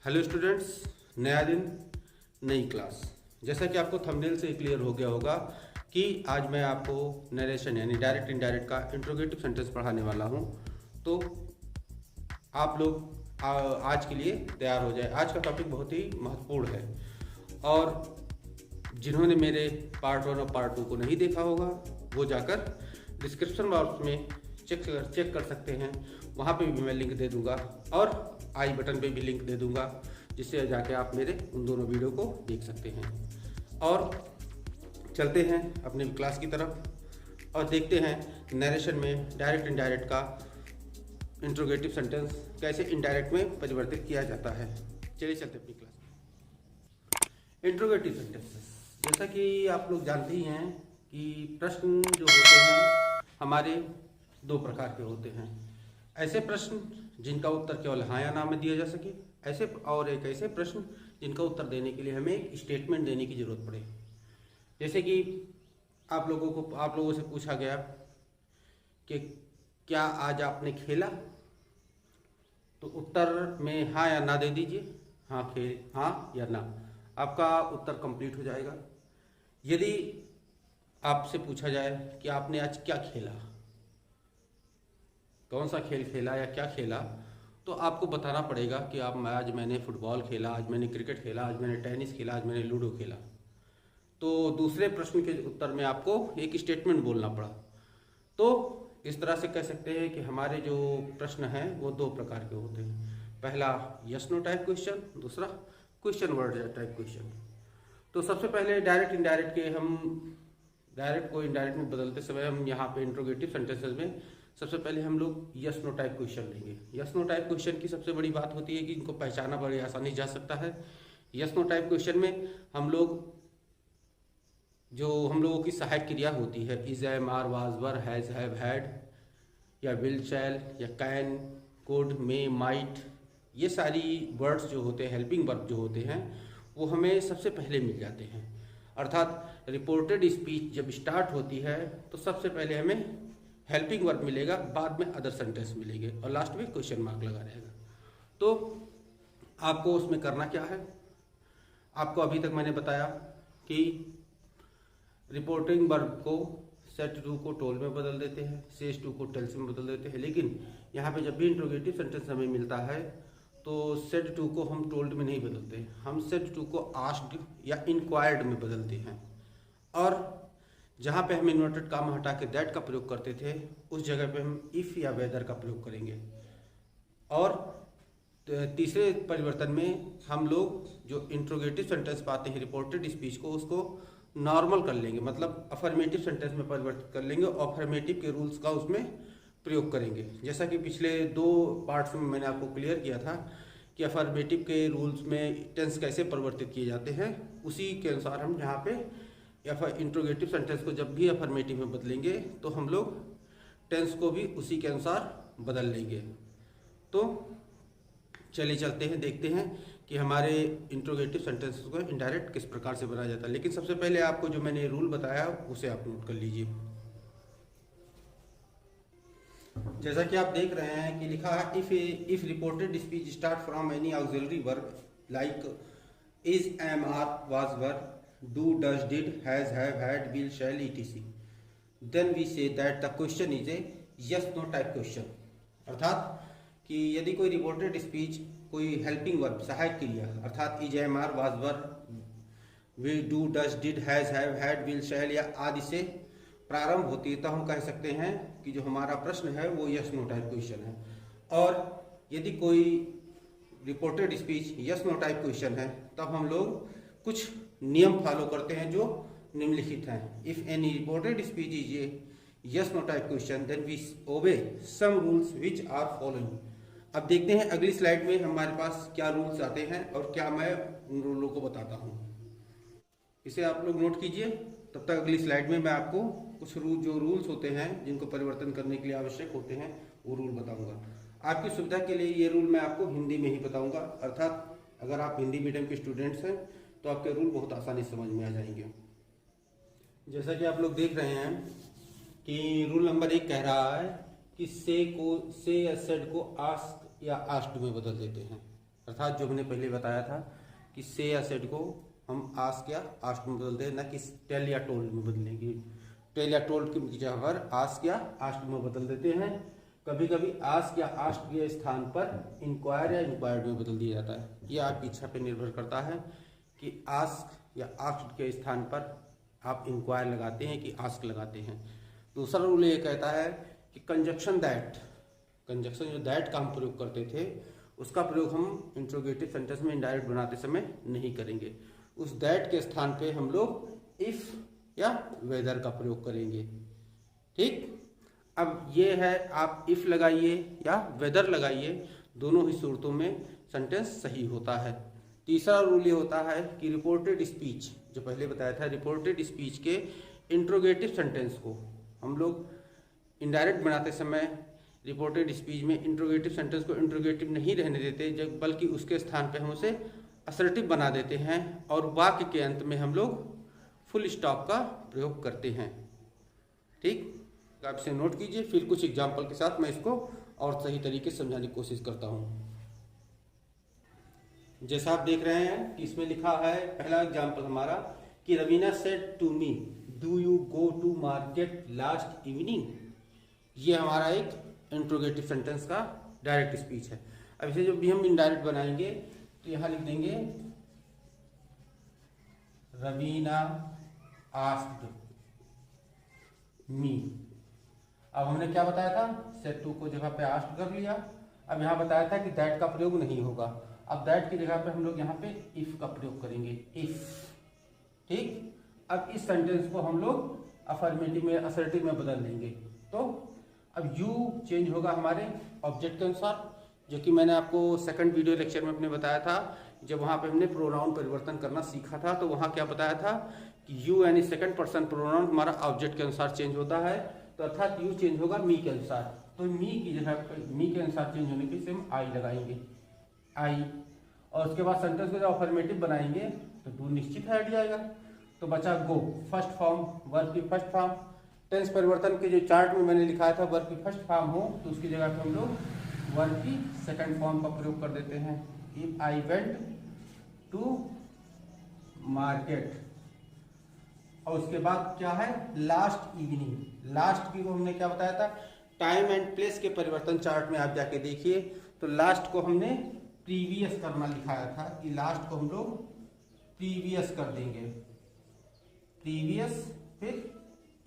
Hello students, नया दिन नई क्लास। जैसा कि आपको थंबनेल से क्लियर हो गया होगा कि आज मैं आपको नरेशन यानी डायरेक्ट इनडायरेक्ट का इंट्रोगेटिव सेंटेंस पढ़ाने वाला हूं। तो आप लोग आज के लिए तैयार हो जाए। आज का टॉपिक बहुत ही महत्वपूर्ण है और जिन्होंने मेरे पार्ट 1 और पार्ट 2 को नहीं देखा होगा वो जाकर डिस्क्रिप्शन बॉक्स में चेक कर सकते हैं। वहाँ पे भी मैं लिंक दे दूँगा और आई बटन पे भी लिंक दे दूँगा, जिससे जाके आप मेरे उन दोनों वीडियो को देख सकते हैं। और चलते हैं अपनी क्लास की तरफ और देखते हैं नरेशन में डायरेक्ट इनडायरेक्ट का इंट्रोगेटिव सेंटेंस कैसे इनडायरेक्ट में परिवर्तित किया जाता है। चलिए चलते अपनी क्लास। इंट्रोगेटिव सेंटेंसेस, जैसा कि आप लोग जानते ही हैं कि प्रश्न जो होते हैं हमारे दो प्रकार के होते हैं। ऐसे प्रश्न जिनका उत्तर केवल हाँ या ना में दिया जा सके, ऐसे और एक ऐसे प्रश्न जिनका उत्तर देने के लिए हमें एक स्टेटमेंट देने की जरूरत पड़े। जैसे कि आप लोगों से पूछा गया कि क्या आज आपने खेला, तो उत्तर में हाँ या ना दे दीजिए। हाँ या ना, आपका उत्तर कंप्लीट हो जाएगा। यदि आपसे पूछा जाए कि आपने आज क्या खेला, कौन सा खेल खेला या क्या खेला, तो आपको बताना पड़ेगा कि आज मैंने फुटबॉल खेला, आज मैंने क्रिकेट खेला, आज मैंने टेनिस खेला, आज मैंने लूडो खेला। तो दूसरे प्रश्न के उत्तर में आपको एक स्टेटमेंट बोलना पड़ा। तो इस तरह से कह सकते हैं कि हमारे जो प्रश्न हैं वो दो प्रकार के होते हैं। पहला यस नो टाइप क्वेश्चन, दूसरा क्वेश्चन वर्ड टाइप क्वेश्चन। तो सबसे पहले डायरेक्ट इनडायरेक्ट के हम डायरेक्ट को इनडायरेक्ट में बदलते समय हम यहाँ पे इंट्रोगेटिव सेंटेंसेस में सबसे पहले हम लोग यस नो टाइप क्वेश्चन लेंगे। यस नो टाइप क्वेश्चन की सबसे बड़ी बात होती है कि इनको पहचाना बड़ी आसानी जा सकता है। यस नो टाइप क्वेश्चन में हम लोगों की सहायक क्रिया होती है, is, am, are, was, were, has, have, had या विल, शैल या कैन, कुड, मे, माइट, ये सारी वर्ड्स जो होते हैं, हेल्पिंग वर्ब जो होते हैं, वो हमें सबसे पहले मिल जाते हैं। अर्थात रिपोर्टेड स्पीच जब स्टार्ट होती है तो सबसे पहले हमें हेल्पिंग वर्ब मिलेगा, बाद में अदर सेंटेंस मिलेंगे और लास्ट में क्वेश्चन मार्क लगा रहेगा। तो आपको उसमें करना क्या है, आपको अभी तक मैंने बताया कि रिपोर्टिंग वर्ब को सेट टू को टोल में बदल देते हैं, सेज टू को टेल्स में बदल देते हैं। लेकिन यहाँ पे जब भी इंट्रोगेटिव सेंटेंस हमें मिलता है तो सेट टू को हम टोल्ड में नहीं बदलते, हम सेट टू को आस्क्ड या इंक्वायर्ड में बदलते हैं। और जहाँ पे हम इन्वर्टेड कामा हटा के दैट का प्रयोग करते थे, उस जगह पे हम इफ़ या वेदर का प्रयोग करेंगे। और तीसरे परिवर्तन में हम लोग जो इंट्रोगेटिव सेंटेंस पाते हैं रिपोर्टेड स्पीच को, उसको नॉर्मल कर लेंगे, मतलब अफर्मेटिव सेंटेंस में परिवर्तित कर लेंगे और अफर्मेटिव के रूल्स का उसमें प्रयोग करेंगे। जैसा कि पिछले 2 पार्ट्स में मैंने आपको क्लियर किया था कि अफर्मेटिव के रूल्स में टेंस कैसे परिवर्तित किए जाते हैं, उसी के अनुसार हम यहाँ पे इंट्रोगेटिव सेंटेंस को जब भी अफर्मेटिव में बदलेंगे तो हम लोग टेंस को भी उसी के अनुसार बदल लेंगे। तो चलिए चलते हैं, देखते हैं कि हमारे इंट्रोगेटिव सेंटेंसेस को इनडायरेक्ट किस प्रकार से बनाया जाता है। लेकिन सबसे पहले आपको जो मैंने रूल बताया उसे आप नोट कर लीजिए। जैसा कि आप देख रहे हैं कि लिखा है if reported speech start from any auxiliary verb like is, am, are, was, were, do, does, did, has, have, had, will, shall, etc. Then we say that the question is a yes no type question. अर्थात कि यदि कोई reported speech कोई helping verb सहायक क्रिया अर्थात is, am, are, was, were, will, do, does, did, has, have, had, will, shall या आदि से प्रारंभ होती है, तो हम कह सकते हैं कि जो हमारा प्रश्न है वो यस नो टाइप क्वेश्चन है। और यदि कोई reported speech yes no type question है तब हम लोग कुछ नियम फॉलो करते हैं जो निम्नलिखित हैं। If any reported speech is a yes no type question then we obey some rules which are following. अब देखते हैं अगली स्लाइड में हमारे पास क्या रूल्स आते हैं और क्या मैं उन रूलों को बताता हूँ। इसे आप लोग नोट कीजिए, तब तक अगली स्लाइड में मैं आपको कुछ जो रूल्स होते हैं जिनको परिवर्तन करने के लिए आवश्यक होते हैं वो रूल बताऊंगा। आपकी सुविधा के लिए ये रूल मैं आपको हिंदी में ही बताऊंगा, अर्थात अगर आप हिंदी मीडियम के स्टूडेंट्स हैं तो आपके रूल बहुत आसानी से समझ में आ जाएंगे। जैसा कि आप लोग देख रहे हैं कि रूल नंबर 1 कह रहा है कि से या सेड को आस्क या आस्क्ड में बदल देते हैं। अर्थात जो हमने पहले बताया था कि से या सेड को हम आस्क या आस्क्ड में बदलते हैं, ना कि टेल या टोल्ड में बदलेंगे। टेल या टोल्ड की जगह पर आस्क या आस्क्ड में बदल देते हैं। कभी कभी आस्क या आस्क्ड के स्थान पर इंक्वायर या इंक्वायर्ड में बदल दिया जाता है। ये आपकी इच्छा पर निर्भर करता है कि आस्क या आस्क्ड के स्थान पर आप इंक्वायर लगाते हैं कि आस्क लगाते हैं। दूसरा रूल ये कहता है कि कंजक्शन जो दैट का हम प्रयोग करते थे उसका प्रयोग हम इंट्रोगेटिव सेंटेंस में इनडायरेक्ट बनाते समय नहीं करेंगे। उस दैट के स्थान पे हम लोग इफ या वेदर का प्रयोग करेंगे। ठीक, अब ये है, आप इफ लगाइए या वेदर लगाइए, दोनों ही सूरतों में सेंटेंस सही होता है। तीसरा रूल ये होता है कि रिपोर्टेड स्पीच, जो पहले बताया था, रिपोर्टेड स्पीच के इंट्रोगेटिव सेंटेंस को हम लोग इनडायरेक्ट बनाते समय रिपोर्टेड स्पीच में इंट्रोगेटिव सेंटेंस को इंट्रोगेटिव नहीं रहने देते, जब बल्कि उसके स्थान पे हम उसे असर्टिव बना देते हैं और वाक्य के अंत में हम लोग फुल स्टॉप का प्रयोग करते हैं। ठीक, आप इसे नोट कीजिए, फिर कुछ एग्जाम्पल के साथ मैं इसको और सही तरीके से समझाने की कोशिश करता हूँ। जैसा आप देख रहे हैं कि इसमें लिखा है, पहला एग्जाम्पल हमारा कि Raveena said to me do you go to market last evening. ये हमारा एक इंट्रोगेटिव सेंटेंस का डायरेक्ट स्पीच है। अब इसे जब भी हम इनडायरेक्ट बनाएंगे तो यहां लिख देंगे रवीना आस्क्ड मी। अब हमने क्या बताया था, सेड टू को जगह पे आस्क्ड कर लिया। अब यहां बताया था कि दैट का प्रयोग नहीं होगा। अब दैट की जगह पे हम लोग यहाँ पे इफ का प्रयोग करेंगे, इफ। ठीक, अब इस सेंटेंस को हम लोग अफर्मेटिव में असर्टिव में बदल देंगे। तो अब यू चेंज होगा हमारे ऑब्जेक्ट के अनुसार, जो कि मैंने आपको सेकंड वीडियो लेक्चर में अपने बताया था। जब वहाँ पे हमने प्रोनाउन परिवर्तन करना सीखा था तो वहाँ क्या बताया था कि यू यानी सेकंड पर्सन प्रोनाउन हमारा ऑब्जेक्ट के अनुसार चेंज होता है। तो अर्थात यू चेंज होगा मी के अनुसार। तो मी की जगह मी के अनुसार चेंज होने के लिए हम आई लगाएंगे, आई। और उसके बाद सेंटेंस को जब अफर्मेटिव बनाएंगे तो डू निश्चित है हट जाएगा। तो बचा गो, फर्स्ट फॉर्म, वर्ब की फर्स्ट फॉर्म। टेंस परिवर्तन के जो चार्ट में मैंने लिखा था वर्ब की फर्स्ट फॉर्म हो तो उसकी जगह पे हम लोग वर्ब की सेकंड फॉर्म का प्रयोग कर देते हैं। If I went to market. और उसके बाद क्या है, लास्ट इवनिंग। लास्ट की को हमने क्या बताया था, टाइम एंड प्लेस के परिवर्तन चार्ट में आप जाके देखिए तो लास्ट को हमने प्रीवियस करना लिखाया था कि लास्ट को हम लोग प्रीवियस कर देंगे, प्रीवियस फिर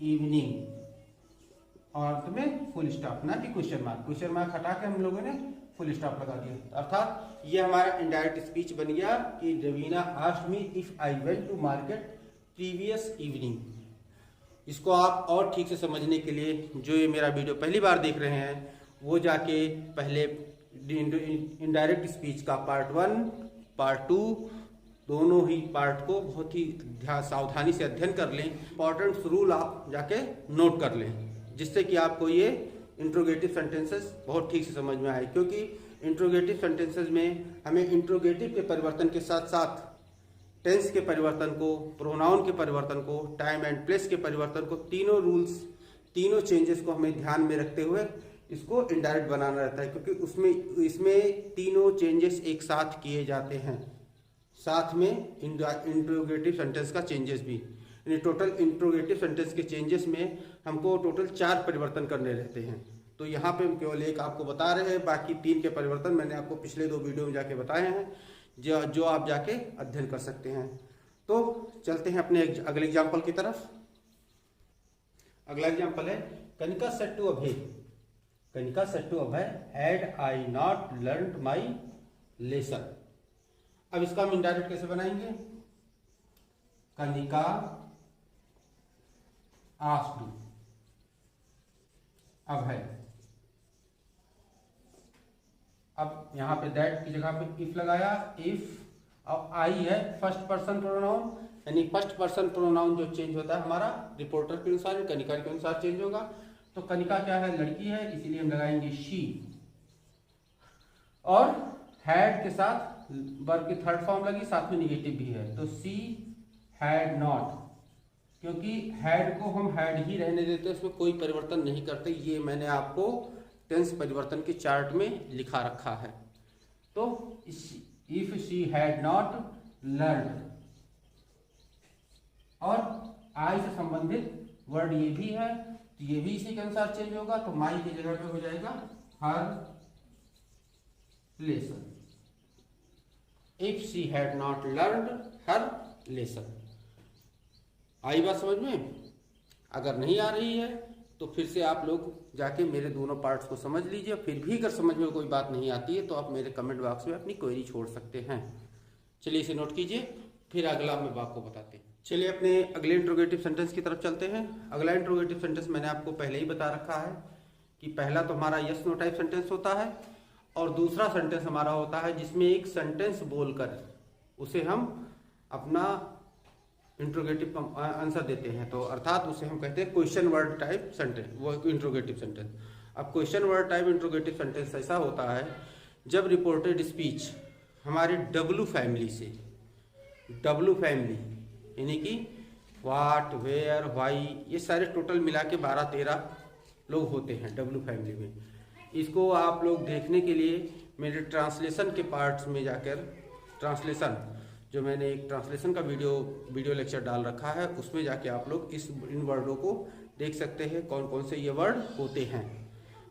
इवनिंग और अंत में फुल स्टॉप, ना कि क्वेश्चन मार्क। क्वेश्चन मार्क हटा के हम लोगों ने फुल स्टॉप लगा दिया। अर्थात ये हमारा इनडायरेक्ट स्पीच बन गया कि Raveena asked me if I went to market previous evening. इसको आप और ठीक से समझने के लिए जो ये मेरा वीडियो पहली बार देख रहे हैं वो जाके पहले इनडायरेक्ट स्पीच का पार्ट 1 पार्ट 2 दोनों ही पार्ट को बहुत ही सावधानी से अध्ययन कर लें। इंपॉर्टेंट रूल आप जाके नोट कर लें जिससे कि आपको ये इंट्रोगेटिव सेंटेंसेस बहुत ठीक से समझ में आए। क्योंकि इंट्रोगेटिव सेंटेंसेस में हमें इंट्रोगेटिव के परिवर्तन के साथ साथ टेंस के परिवर्तन को, प्रोनाउन के परिवर्तन को, टाइम एंड प्लेस के परिवर्तन को, तीनों रूल्स, तीनों चेंजेस को हमें ध्यान में रखते हुए इसको इनडायरेक्ट बनाना रहता है। क्योंकि इसमें तीनों चेंजेस एक साथ किए जाते हैं, साथ में इंट्रोगेटिव सेंटेंस का चेंजेस भी। यानी टोटल इंट्रोगेटिव सेंटेंस के चेंजेस में हमको टोटल 4 परिवर्तन करने रहते हैं। तो यहाँ पे हम केवल एक आपको बता रहे हैं, बाकी 3 के परिवर्तन मैंने आपको पिछले 2 वीडियो में जाके बताए हैं जो आप जाके अध्ययन कर सकते हैं। तो चलते हैं अपने अगले एग्जाम्पल की तरफ। अगला एग्जाम्पल है Kanika said to Abhay. Kanika said to Abhay had I not learned my lesson. अब इसका हम इनडायरेक्ट कैसे बनाएंगे, कनिका आस्क्ड अभय। अब यहां पे दैट की जगह पे इफ लगाया, इफ। अब आई है फर्स्ट पर्सन प्रोनाउन, यानी फर्स्ट पर्सन प्रोनाउन जो चेंज होता है हमारा रिपोर्टर के अनुसार, कनिका के अनुसार चेंज होगा। तो कनिका क्या है, लड़की है, इसीलिए हम लगाएंगे शी। और हैड के साथ वर्ब की थर्ड फॉर्म लगी, साथ में निगेटिव भी है, तो सी हैड नॉट। क्योंकि हैड को हम हैड ही रहने देते, उसमें कोई परिवर्तन नहीं करते। ये मैंने आपको टेंस परिवर्तन के चार्ट में लिखा रखा है। तो if she had not learn, और आई से संबंधित वर्ड ये भी है तो ये भी इसी के अनुसार चेंज होगा, तो माई की जगह पे हो जाएगा her lesson. If she had not learn her lesson. आई बात समझ में? अगर नहीं आ रही है तो फिर से आप लोग जाके मेरे दोनों पार्ट्स को समझ लीजिए। फिर भी अगर समझ में कोई बात नहीं आती है तो आप मेरे कमेंट बॉक्स में अपनी क्वेरी छोड़ सकते हैं। चलिए इसे नोट कीजिए, फिर अगला हम आपको बताते हैं। चलिए अपने अगले इंट्रोगेटिव सेंटेंस की तरफ चलते हैं। अगला इंट्रोगेटिव सेंटेंस मैंने आपको पहले ही बता रखा है कि पहला तो हमारा यस नो टाइप सेंटेंस होता है, और दूसरा सेंटेंस हमारा होता है जिसमें एक सेंटेंस बोलकर उसे हम अपना इंट्रोगेटिव आंसर देते हैं, तो अर्थात उसे हम कहते हैं क्वेश्चन वर्ड टाइप सेंटेंस, वो इंट्रोगेटिव सेंटेंस। अब question word type interrogative sentence ऐसा होता है जब रिपोर्टेड स्पीच हमारी डब्लू फैमिली से, डब्लू फैमिली यानी कि वाट, वेयर, वाई, ये सारे टोटल मिला के 12-13 लोग होते हैं डब्लू फैमिली में। इसको आप लोग देखने के लिए मेरे ट्रांसलेशन के पार्ट्स में जाकर, ट्रांसलेशन जो मैंने एक ट्रांसलेशन का वीडियो लेक्चर डाल रखा है, उसमें जाके आप लोग इन वर्डों को देख सकते हैं कौन कौन से ये वर्ड होते हैं।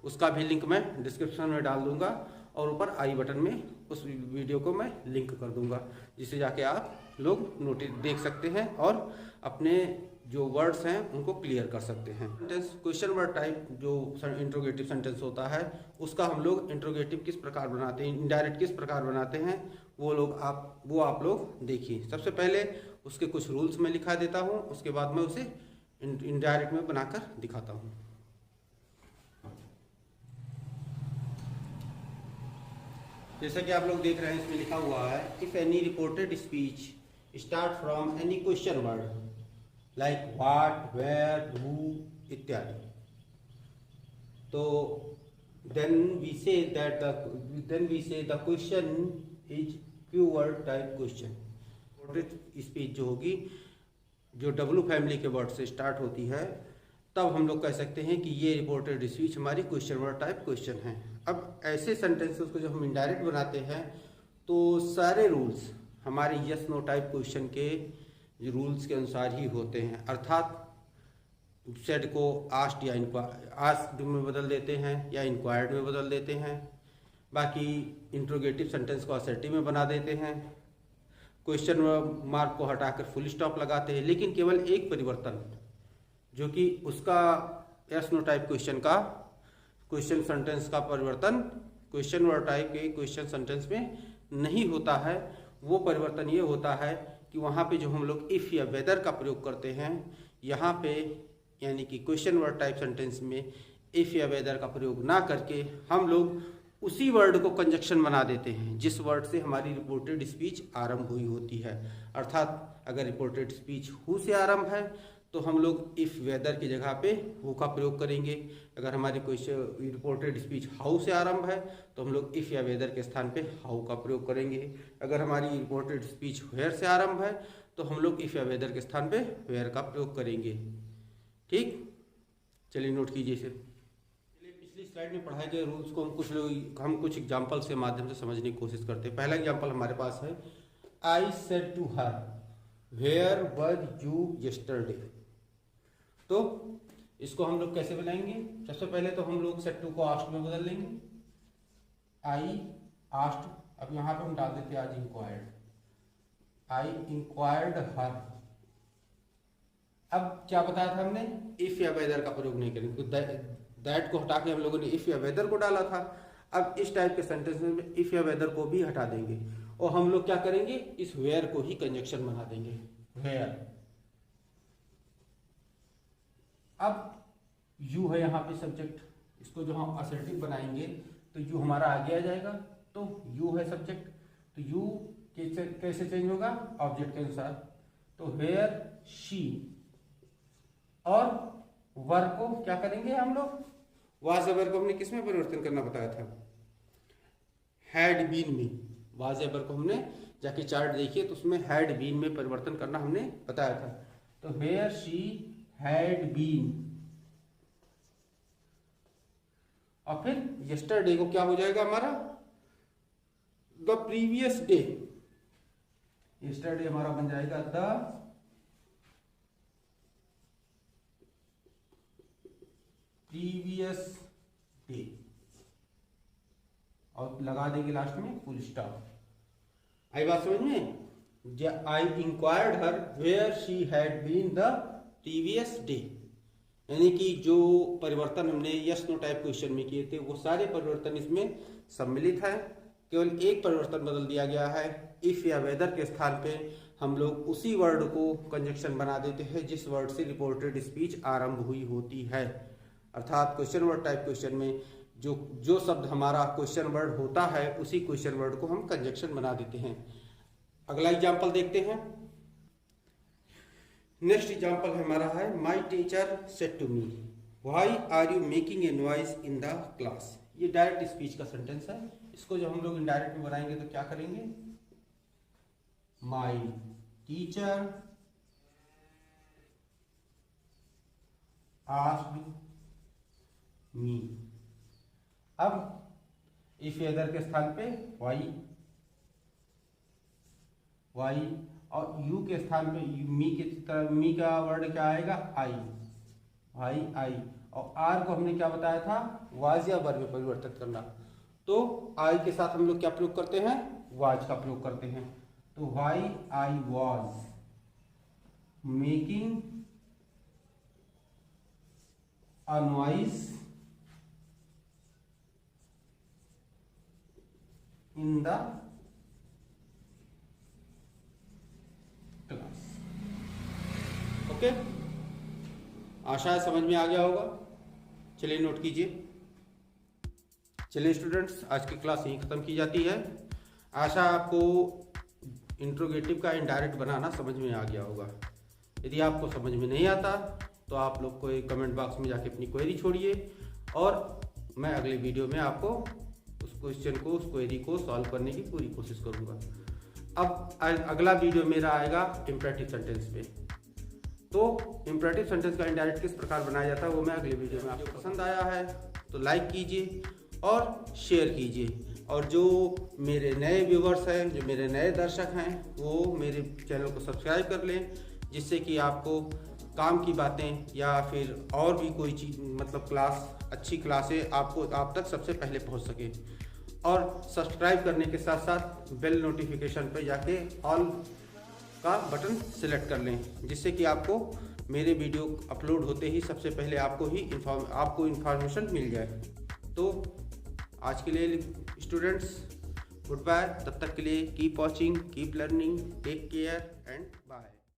उसका भी लिंक मैं डिस्क्रिप्शन में डाल दूंगा और ऊपर आई बटन में उस वीडियो को मैं लिंक कर दूंगा, जिसे जाके आप लोग नोटिस देख सकते हैं और अपने जो वर्ड्स हैं उनको क्लियर कर सकते हैं। सेंटेंस क्वेश्चन वर्ड टाइप जो इंट्रोगेटिव सेंटेंस होता है उसका हम लोग इंट्रोगेटिव किस प्रकार बनाते हैं, इनडायरेक्ट किस प्रकार बनाते हैं, वो आप लोग देखिए। सबसे पहले उसके कुछ रूल्स मैं लिखा देता हूँ, उसके बाद मैं उसे इनडायरेक्ट में बनाकर दिखाता हूँ। जैसा कि आप लोग देख रहे हैं इसमें लिखा हुआ है if any reported speech start from any question word like what, where, who इत्यादि, तो then we say the question is keyword type question. Reported speech जो होगी, जो डब्लू फैमिली के वर्ड से स्टार्ट होती है, तब हम लोग कह सकते हैं कि ये रिपोर्टेड स्पीच हमारी क्वेश्चन वर्ड टाइप क्वेश्चन है। अब ऐसे सेंटेंसेस को जब हम इनडायरेक्ट बनाते हैं तो सारे रूल्स हमारे यस नो टाइप क्वेश्चन के रूल्स के अनुसार ही होते हैं, अर्थात सेड को आस्क्ड या आस्क्ड में बदल देते हैं या इंक्वायर्ड में बदल देते हैं, बाकी इंट्रोगेटिव सेंटेंस को असर्टिव में बना देते हैं, क्वेश्चन मार्क को हटाकर फुल स्टॉप लगाते हैं, लेकिन केवल एक परिवर्तन जो कि उसका यस नो टाइप क्वेश्चन का क्वेश्चन सेंटेंस का परिवर्तन क्वेश्चन वर्ड टाइप के क्वेश्चन सेंटेंस में नहीं होता है। वो परिवर्तन ये होता है कि वहाँ पे जो हम लोग इफ़ या वेदर का प्रयोग करते हैं, यहाँ पे यानी कि क्वेश्चन वर्ड टाइप सेंटेंस में इफ़ या वेदर का प्रयोग ना करके हम लोग उसी वर्ड को कंजक्शन बना देते हैं जिस वर्ड से हमारी रिपोर्टेड स्पीच आरंभ हुई होती है। अर्थात अगर रिपोर्टेड स्पीच हु से आरंभ है तो हम लोग इफ़ वेदर की जगह पे हु का प्रयोग करेंगे। अगर हमारी क्वेश्चन रिपोर्टेड स्पीच हाउ से आरंभ है तो हम लोग इफ़ या वेदर के स्थान पे हाउ का प्रयोग करेंगे। अगर हमारी रिपोर्टेड स्पीच वेयर से आरंभ है तो हम लोग इफ़ या वेदर के स्थान पे वेयर का प्रयोग करेंगे। ठीक, चलिए नोट कीजिए इसे। पिछली स्लाइड में पढ़ाए गए रूल्स को हम कुछ एग्जाम्पल के माध्यम से समझने की कोशिश करते हैं। पहला एग्जाम्पल हमारे पास है, I said to her where were you yesterday. तो इसको हम लोग कैसे बनाएंगे? सबसे पहले तो हम लोग सेड टू को आस्क्ड में बदल लेंगे। आई आस्क्ड, अब यहाँ पे हम डाल देते हैं आज इंक्वायर्ड, आई इंक्वायर्ड हर। अब क्या बताया था हमने? इफ या वेदर का प्रयोग नहीं करेंगे, दैट को हटा के हम लोगों ने इफ या वेदर को डाला था। अब इस टाइप के सेंटेंस में इफ या वेदर को भी हटा देंगे और हम लोग क्या करेंगे, इस वेयर को ही कंजक्शन बना देंगे, वेयर। अब यू है यहाँ पे सब्जेक्ट, इसको जो हम असर्टिव बनाएंगे तो यू हमारा आगे आ जाएगा, तो यू है सब्जेक्ट, तो यू कैसे चेंज होगा? ऑब्जेक्ट के अनुसार। तो वेयर शी, और वर्ब को क्या करेंगे हम लोग? वाज वर्ब को हमने किस में परिवर्तन करना बताया था? हैड बीन में। वाज वर्ब को हमने जाके चार्ट देखिए तो उसमें हैड बीन में परिवर्तन करना हमने बताया था। तो वेयर शी हैड बीन, और फिर यस्टरडे को क्या हो जाएगा हमारा? द प्रीवियस डे, यस्टरडे हमारा बन जाएगा द प्रीवियस डे, और लगा देंगे लास्ट में फुल स्टॉप। आई बात समझ में? I inquired her where she had been the previous day, यानी कि जो परिवर्तन हमने यस नो टाइप क्वेश्चन में किए थे वो सारे परिवर्तन इसमें सम्मिलित है। केवल एक परिवर्तन बदल दिया गया है, इफ या वेदर के स्थान पे हम लोग उसी वर्ड को कंजक्शन बना देते हैं जिस वर्ड से रिपोर्टेड स्पीच आरंभ हुई होती है। अर्थात क्वेश्चन वर्ड टाइप क्वेश्चन में जो शब्द हमारा क्वेश्चन वर्ड होता है उसी क्वेश्चन वर्ड को हम कंजक्शन बना देते हैं। अगला एग्जाम्पल देखते हैं। नेक्स्ट एग्जाम्पल हमारा है my teacher said to me why are you making a noise in the class. ये डायरेक्ट स्पीच का सेंटेंस है। इसको जब हम लोग इनडायरेक्ट में बनाएंगे तो क्या करेंगे? My teacher asked me. अब इफ वेदर के स्थान पे वाई और यू के स्थान पे मी की तरह मी का वर्ड क्या आएगा? आई। और आर को हमने क्या बताया था? वाज या वर्ब में परिवर्तित करना। तो आई के साथ हम लोग क्या प्रयोग करते हैं? वाज का प्रयोग करते हैं। तो why I was making a noise in the class. Okay, आशा है समझ में आ गया होगा। चलिए नोट कीजिए। चलिए स्टूडेंट्स, आज की क्लास यहीं ख़त्म की जाती है। आशा आपको इंट्रोगेटिव का इनडायरेक्ट बनाना समझ में आ गया होगा। यदि आपको समझ में नहीं आता तो आप लोग को एक कमेंट बॉक्स में जाके अपनी क्वेरी छोड़िए और मैं अगले वीडियो में आपको उस क्वेश्चन को, उस क्वेरी को सॉल्व करने की पूरी कोशिश करूँगा। अब अगला वीडियो मेरा आएगा इम्परेटिव सेंटेंस पे। तो इम्परेटिव सेंटेंस का इनडायरेक्ट किस प्रकार बनाया जाता है वो मैं अगले वीडियो में, आपको पसंद आया है तो लाइक कीजिए और शेयर कीजिए। और जो मेरे नए व्यूवर्स हैं, जो मेरे नए दर्शक हैं, वो मेरे चैनल को सब्सक्राइब कर लें, जिससे कि आपको काम की बातें या फिर और भी कोई चीज़, मतलब अच्छी क्लासें आप तक सबसे पहले पहुंच सके। और सब्सक्राइब करने के साथ साथ बेल नोटिफिकेशन पे जाके ऑल का बटन सिलेक्ट कर लें, जिससे कि आपको मेरे वीडियो अपलोड होते ही सबसे पहले आपको इन्फॉर्मेशन मिल जाए। तो आज के लिए स्टूडेंट्स गुड बाय। तब तक के लिए keep watching, keep learning, take care and bye.